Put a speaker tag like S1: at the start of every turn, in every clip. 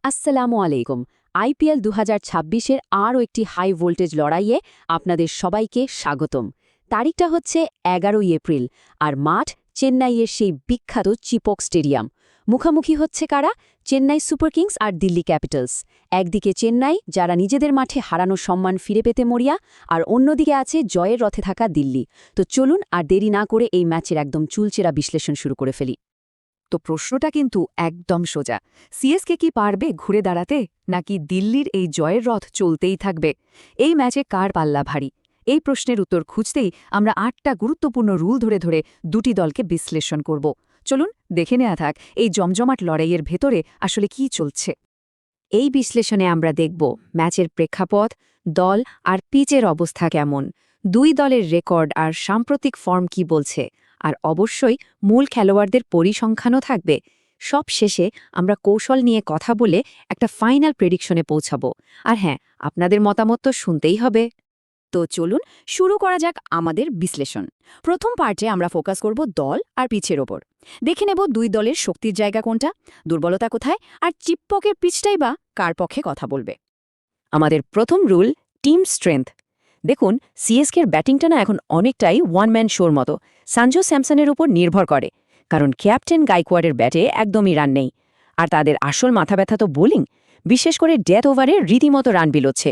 S1: আসসালামু আলাইকুম। আইপিএল ২০২৬-এর আরও একটি হাই ভোল্টেজ লড়াইয়ে আপনাদের সবাইকে স্বাগতম। তারিখটা হচ্ছে ১১ই এপ্রিল, আর মাঠ চেন্নাইয়ের সেই বিখ্যাত চিপক স্টেডিয়াম। মুখোমুখি হচ্ছে কারা? চেন্নাই সুপার কিংস আর দিল্লি ক্যাপিটালস। একদিকে চেন্নাই, যারা নিজেদের মাঠে হারানো সম্মান ফিরে পেতে মরিয়া, আর অন্যদিকে আছে জয়ের রথে থাকা দিল্লি। তো চলুন আর দেরি না করে এই ম্যাচের একদম চুলচেরা বিশ্লেষণ শুরু করে ফেলি।
S2: তো প্রশ্নটা কিন্তু একদম সোজা। সিএসকে কি পারবে ঘুরে দাঁড়াতে, নাকি দিল্লির এই জয়ের রথ চলতেই থাকবে? এই ম্যাচে কার পাল্লা ভারী? এই প্রশ্নের উত্তর খুঁজতেই আমরা ৮টা গুরুত্বপূর্ণ রুল ধরে ধরে দুটি দলকে বিশ্লেষণ করব। চলুন দেখে নেওয়া থাক এই জমজমাট লড়াইয়ের ভেতরে আসলে কি চলছে।
S1: এই বিশ্লেষণে আমরা দেখব ম্যাচের প্রেক্ষাপট, দল আর পিচের অবস্থা কেমন, দুই দলের রেকর্ড আর সাম্প্রতিক ফর্ম কি বলছে, আর অবশ্যই মূল খেলোয়াড়দের পরিসংখ্যানও থাকবে। সব শেষে আমরা কৌশল নিয়ে কথা বলে একটা ফাইনাল প্রেডিকশনে পৌঁছাবো। আর হ্যাঁ, আপনাদের মতামত তো শুনতেই হবে। তো চলুন শুরু করা যাক আমাদের বিশ্লেষণ। প্রথম পার্টে আমরা ফোকাস করব দল আর পিচের ওপর। দেখে নেব দুই দলের শক্তির জায়গা কোনটা, দুর্বলতা কোথায়, আর চিপপকের পিচটাই বা কার পক্ষে কথা বলবে। আমাদের প্রথম রুল, টিম স্ট্রেংথ। দেখুন, সিএসকের ব্যাটিংটা না এখন অনেকটাই ওয়ান ম্যান শোর মতো। সঞ্জু স্যামসনের উপর নির্ভর করে, কারণ ক্যাপ্টেন গাইকোয়াডের ব্যাটে একদমই রান নেই। আর তাদের আসল মাথা ব্যথা তো বোলিং, বিশেষ করে ডেথ ওভারে রীতিমতো রান বিলোচ্ছে।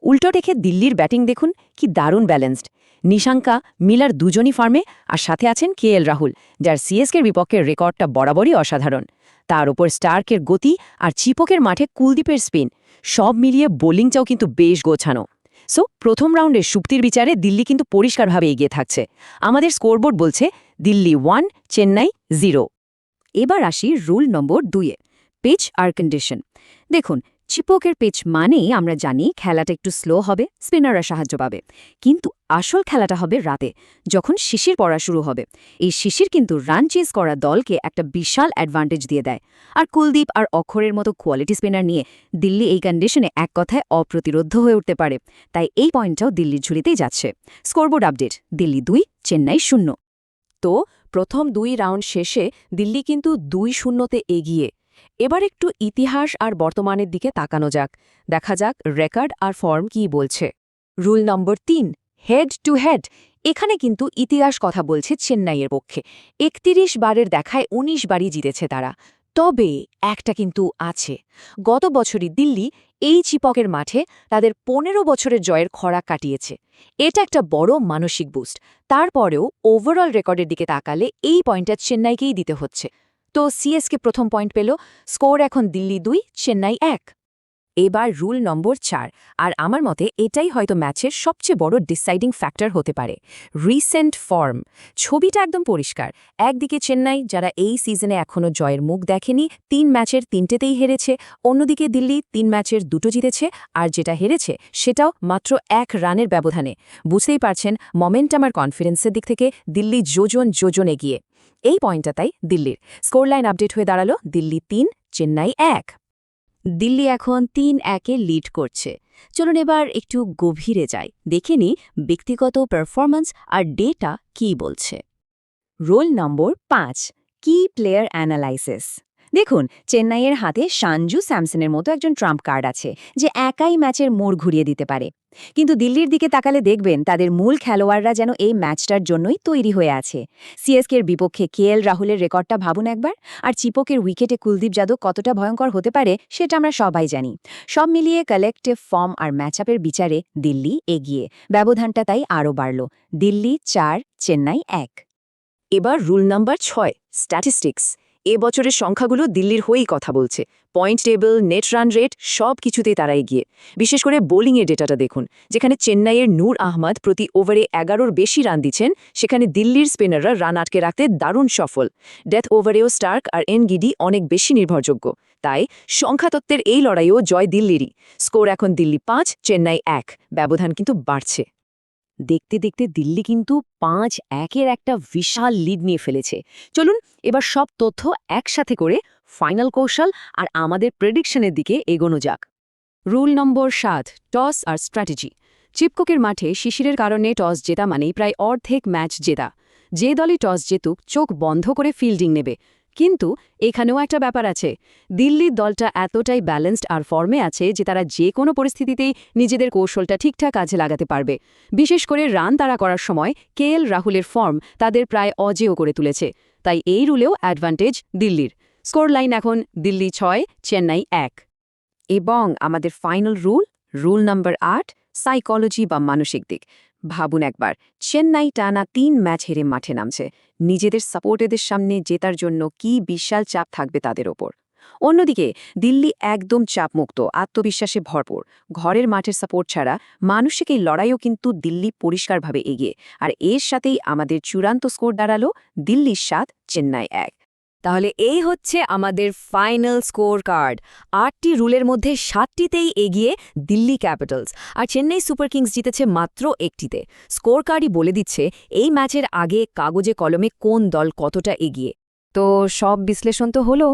S1: উল্টো রেখে দিল্লির ব্যাটিং দেখুন, কি দারুণ ব্যালেন্সড। নিশাঙ্কা, মিলার দুজনই ফার্মে, আর সাথে আছেন কেএল রাহুল, যার সিএসকের বিপক্ষের রেকর্ডটা বরাবরই অসাধারণ। তার ওপর স্টার্কের গতি আর চিপকের মাঠে কুলদীপের স্পিন, সব মিলিয়ে বোলিংটাও কিন্তু বেশ গোছানো। সো প্রথম রাউন্ডে সুপ্তির বিচারে দিল্লি কিন্তু পরিষ্কারভাবে এগিয়ে থাকছে। আমাদের স্কোরবোর্ড বলছে দিল্লি 1, চেন্নাই 0। এবার আসি রুল নম্বর 2-এ, পিচ আর কন্ডিশন। দেখুন, চিপকের পিচ মানেই আমরা জানি খেলাটা একটু স্লো হবে, স্পিনাররা সাহায্য পাবে। কিন্তু আসল খেলাটা হবে রাতে, যখন শিশির পড়া শুরু হবে। এই শিশির কিন্তু রান চেজ করা দলকে একটা বিশাল অ্যাডভান্টেজ দিয়ে দেয়। আর কুলদীপ আর অক্ষরের মতো কোয়ালিটি স্পিনার নিয়ে দিল্লি এই কন্ডিশনে এক কথায় অপ্রতিরোধ্য হয়ে উঠতে পারে। তাই এই পয়েন্টটাও দিল্লির ঝুলিতেই যাচ্ছে। Scoreboard update, Delhi 2, Chennai 0। তো প্রথম 2 রাউন্ড শেষে দিল্লি কিন্তু 2-0-তে এগিয়ে। এবার একটু ইতিহাস আর বর্তমানের দিকে তাকানো যাক, দেখা যাক রেকর্ড আর ফর্ম কি বলছে। Rule number 3, head to head. এখানে কিন্তু ইতিহাস কথা বলছে চেন্নাইয়ের পক্ষে। ৩১ বারের দেখায় ১৯ বারই জিতেছে তারা। তবে একটা কিন্তু আছে, গত বছরই দিল্লি এই চিপকের মাঠে তাদের ১৫ বছরের জয়ের খরা কাটিয়েছে। এটা একটা বড় মানসিক বুস্ট। তারপরেও ওভারঅল রেকর্ডের দিকে তাকালে এই পয়েন্টটা চেন্নাইকেই দিতে হচ্ছে। তো সিএসকে প্রথম পয়েন্ট পেল, স্কোর এখন দিল্লি 2, চেন্নাই 1। এবার রুল নম্বর 4, আর আমার মতে এটাই হয়তো ম্যাচের সবচেয়ে বড় ডিসাইডিং ফ্যাক্টর হতে পারে, রিসেন্ট ফর্ম। ছবিটা একদম পরিষ্কার। একদিকে চেন্নাই, যারা এই সিজনে এখনও জয়ের মুখ দেখেনি, 3 ম্যাচের 3টেতেই হেরেছে। অন্যদিকে দিল্লি 3 ম্যাচের 2টো জিতেছে, আর যেটা হেরেছে সেটাও মাত্র 1 রানের ব্যবধানে। বুঝতেই পারছেন, মোমেন্টাম আর কনফিডেন্সের দিক থেকে দিল্লি যোজন এগিয়ে। এই পয়েন্টটা তাই দিল্লির। স্কোরলাইন আপডেট হয়ে দাঁড়ালো দিল্লি 3, চেন্নাই 1। দিল্লি এখন 3-1-এ লিড করছে। চলুন এবার একটু গভীরে যাই, দেখে নিই ব্যক্তিগত পারফরম্যান্স আর ডেটা কী বলছে। রোল নম্বর 5, কি প্লেয়ার অ্যানালাইসিস। দেখুন, চেন্নাইয়ের হাতে সঞ্জু স্যামসনের মতো একজন ট্রাম্প কার্ড আছে, যে একাই ম্যাচের মোড় ঘুরিয়ে দিতে পারে। কিন্তু দিল্লির দিকে তাকালে দেখবেন তাদের মূল খেলোয়াড়রা যেন এই ম্যাচটার জন্যই তৈরি হয়ে আছে। সিএসকের বিপক্ষে কেএল রাহুলের রেকর্ডটা ভাবুন একবার, আর চিপকের উইকেটে কুলদীপ যাদব কতটা ভয়ঙ্কর হতে পারে সেটা আমরা সবাই জানি। সব মিলিয়ে কালেকটিভ ফর্ম আর ম্যাচআপের বিচারে দিল্লি এগিয়ে। ব্যবধানটা তাই আরও বাড়ল, দিল্লি 4, চেন্নাই 1।
S2: এবার রুল নাম্বার 6, স্ট্যাটিস্টিক্স। এ বছরের সংখ্যাগুলো দিল্লির হয়েই কথা বলছে। Point table, net run rate, সব কিছুতেই তারা এগিয়ে। বিশেষ করে বোলিংয়ের ডেটাটা দেখুন, যেখানে চেন্নাইয়ের নূর আহমদ প্রতি ওভারে 11-র বেশি রান দিচ্ছেন, সেখানে দিল্লির স্পিনাররা রান আটকে রাখতে দারুণ সফল। ডেথ ওভারেও স্টার্ক আর এনগিডি অনেক বেশি নির্ভরযোগ্য। তাই সংখ্যাতত্ত্বের এই লড়াইও জয় দিল্লিরই। স্কোর এখন দিল্লি 5, চেন্নাই 1। ব্যবধান কিন্তু বাড়ছে।
S1: দেখতে দেখতে দিল্লি কিন্তু 5-1-এর একটা বিশাল লিড নিয়ে ফেলেছে। চলুন এবার সব তথ্য একসাথে করে ফাইনাল কৌশল আর আমাদের প্রেডিকশনের দিকে এগোনো যাক। রুল নম্বর 7, টস আর স্ট্র্যাটেজি। চিপককের মাঠে শিশিরের কারণে টস জেতা মানেই প্রায় অর্ধেক ম্যাচ জেতা। যে দলই টস জেতুক চোখ বন্ধ করে ফিল্ডিং নেবে।
S2: কিন্তু এখানেও একটা ব্যাপার আছে। দিল্লির দলটা এতটাই ব্যালেন্সড আর ফর্মে আছে যে তারা যে কোনো পরিস্থিতিতেই নিজেদের কৌশলটা ঠিকঠাক কাজে লাগাতে পারবে। বিশেষ করে রান তাড়া করার সময় কেএল রাহুলের ফর্ম তাদের প্রায় অজেয় করে তুলেছে। তাই এই রুলেও অ্যাডভান্টেজ দিল্লির। স্কোর লাইন এখন দিল্লি 6, চেন্নাই 1।
S1: এবং আমাদের ফাইনাল রুল নাম্বার 8, সাইকোলজি বা মানসিক দিক। ভাবুন একবার, চেন্নাই টানা 3 ম্যাচ হেরে মাঠে নামছে। নিজেদের সাপোর্টারদের সামনে জেতার জন্য কি বিশাল চাপ থাকবে তাদের ওপর। অন্যদিকে দিল্লি একদম চাপমুক্ত, আত্মবিশ্বাসে ভরপুর। ঘরের মাঠের সাপোর্ট ছাড়া মানসিক এই লড়াইও কিন্তু দিল্লি পরিষ্কারভাবে এগিয়ে। আর এর সাথেই আমাদের চূড়ান্ত স্কোর দাঁড়ালো দিল্লি 7, চেন্নাই 1।
S2: তাহলে এই হচ্ছে আমাদের ফাইনাল স্কোর কার্ড। 8টি রুলের মধ্যে 7টিতেই এগিয়ে দিল্লি ক্যাপিটালস, আর চেন্নাই সুপার কিংস জিতেছে মাত্র 1টিতে। স্কোর কার্ডই বলে দিচ্ছে এই ম্যাচের আগে কাগজে কলমে কোন দল কতটা এগিয়ে।
S1: তো সব বিশ্লেষণ তো হলো,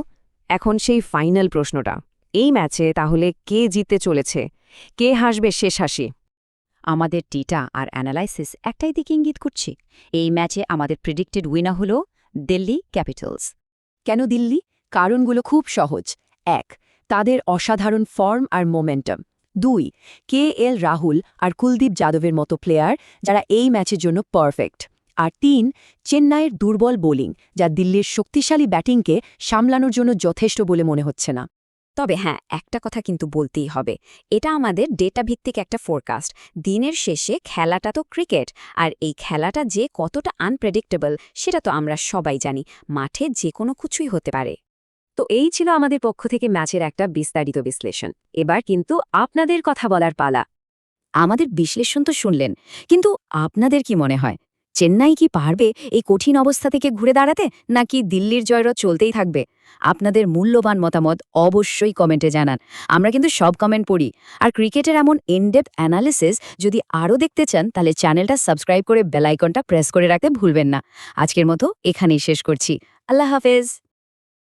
S1: এখন সেই ফাইনাল প্রশ্নটা, এই ম্যাচে তাহলে কে জিততে চলেছে, কে হাসবে শেষ হাসি?
S3: আমাদের ডেটা আর অ্যানালাইসিস একটাই দিকে ইঙ্গিত করছে। এই ম্যাচে আমাদের প্রেডিক্টেড উইনার হল দিল্লি ক্যাপিটালস।
S2: কেন দিল্লি? কারণগুলো খুব সহজ। 1, তাদের অসাধারণ ফর্ম আর মোমেন্টাম। 2, কেএল রাহুল আর কুলদীপ যাদবের মতো প্লেয়ার যারা এই ম্যাচের জন্য পারফেক্ট। আর 3, চেন্নাইয়ের দুর্বল বোলিং যা দিল্লির শক্তিশালী ব্যাটিংকে সামলানোর জন্য যথেষ্ট বলে মনে হচ্ছে না।
S3: তবে হ্যাঁ, একটা কথা কিন্তু বলতেই হবে, এটা আমাদের ডেটা ভিত্তিক একটা ফোরকাস্ট। দিনের শেষে খেলাটা তো ক্রিকেট, আর এই খেলাটা যে কতটা আনপ্রেডিক্টেবল সেটা তো আমরা সবাই জানি। মাঠে যে কোনো কিছুই হতে পারে।
S1: তো এই ছিল আমাদের পক্ষ থেকে ম্যাচের একটা বিস্তারিত বিশ্লেষণ। এবার কিন্তু আপনাদের কথা বলার পালা। আমাদের বিশ্লেষণ তো শুনলেন, কিন্তু আপনাদের কি মনে হয়, চেন্নাই কি পারবে এই কঠিন অবস্থা থেকে ঘুরে দাঁড়াতে, নাকি দিল্লির জয়রথ চলতেই থাকবে? আপনাদের মূল্যবান মতামত অবশ্যই কমেন্টে জানান। আমরা কিন্তু সব কমেন্ট পড়ি। আর ক্রিকেটের এমন ইনডেপথ অ্যানালিসিস যদি আরও দেখতে চান, তাহলে চ্যানেলটা সাবস্ক্রাইব করে বেল আইকনটা প্রেস করে রাখতে ভুলবেন না। আজকের মতো এখানেই শেষ করছি। আল্লাহ হাফেজ।